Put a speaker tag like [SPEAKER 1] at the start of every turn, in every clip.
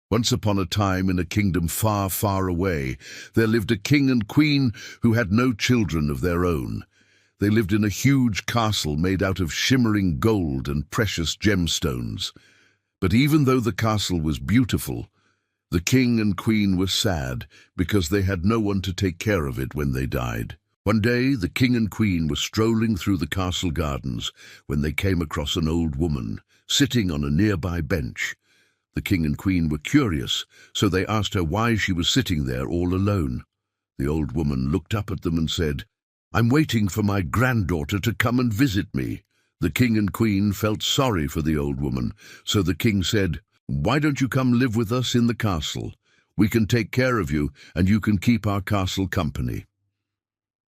[SPEAKER 1] Once upon a time, in a kingdom far, far away, there lived a king and queen who had no children of their own. They lived in a huge castle made out of shimmering gold and precious gemstones. But even though the castle was beautiful, the king and queen were sad because they had no one to take care of it when they died. One day, the king and queen were strolling through the castle gardens when they came across an old woman sitting on a nearby bench. The king and queen were curious, so they asked her why she was sitting there all alone. The old woman looked up at them and said, "I'm waiting for my granddaughter to come and visit me." The king and queen felt sorry for the old woman, so the king said, "Why don't you come live with us in the castle? We can take care of you, and you can keep our castle company."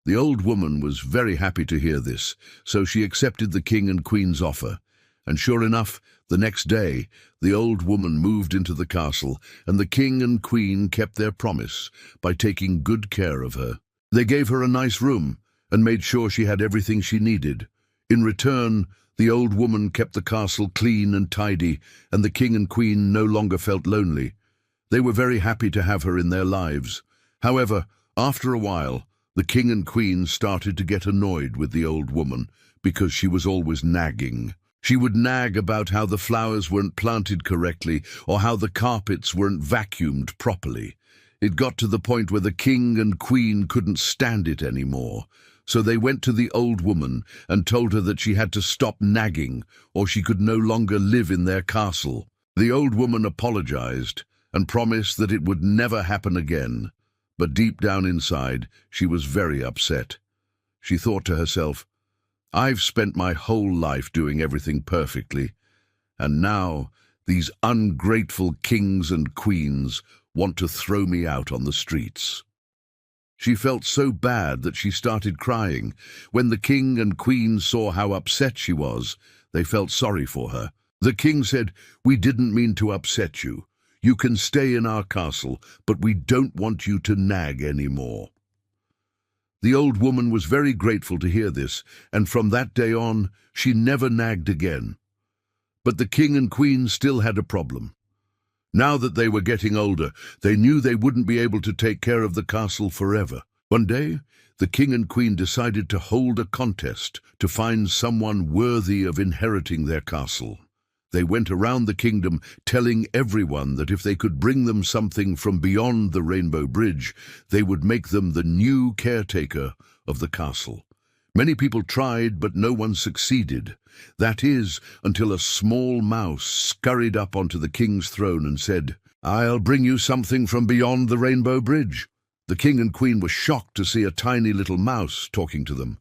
[SPEAKER 1] The old woman was very happy to hear this, so she accepted the king and queen's offer. And sure enough, the next day, the old woman moved into the castle, and the king and queen kept their promise by taking good care of her. They gave her a nice room and made sure she had everything she needed. In return, the old woman kept the castle clean and tidy, and the king and queen no longer felt lonely. They were very happy to have her in their lives. However, after a while, the king and queen started to get annoyed with the old woman because she was always nagging. She would nag about how the flowers weren't planted correctly or how the carpets weren't vacuumed properly. It got to the point where the king and queen couldn't stand it anymore. So they went to the old woman and told her that she had to stop nagging or she could no longer live in their castle. The old woman apologized and promised that it would never happen again. But deep down inside, she was very upset. She thought to herself, "I've spent my whole life doing everything perfectly, and now these ungrateful kings and queens want to throw me out on the streets." She felt so bad that she started crying. When the king and queen saw how upset she was, they felt sorry for her. The king said, "We didn't mean to upset you. You can stay in our castle, but we don't want you to nag anymore." The old woman was very grateful to hear this, and from that day on, she never nagged again. But the king and queen still had a problem. Now that they were getting older, they knew they wouldn't be able to take care of the castle forever. One day, the king and queen decided to hold a contest to find someone worthy of inheriting their castle. They went around the kingdom telling everyone that if they could bring them something from beyond the Rainbow Bridge, they would make them the new caretaker of the castle. Many people tried, but no one succeeded. That is, until a small mouse scurried up onto the king's throne and said, "I'll bring you something from beyond the Rainbow Bridge." The king and queen were shocked to see a tiny little mouse talking to them.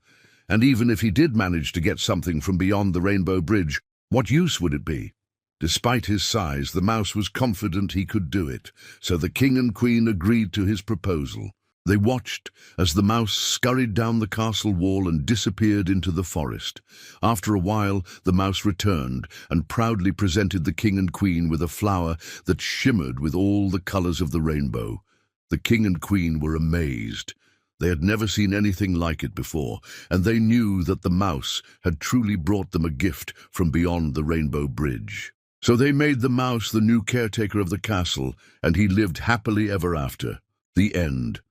[SPEAKER 1] And even if he did manage to get something from beyond the Rainbow Bridge, what use would it be? Despite his size, the mouse was confident he could do it, so the king and queen agreed to his proposal. They watched as the mouse scurried down the castle wall and disappeared into the forest. After a while, the mouse returned and proudly presented the king and queen with a flower that shimmered with all the colors of the rainbow. The king and queen were amazed. They had never seen anything like it before, and they knew that the mouse had truly brought them a gift from beyond the Rainbow Bridge. So they made the mouse the new caretaker of the castle, and he lived happily ever after. The end.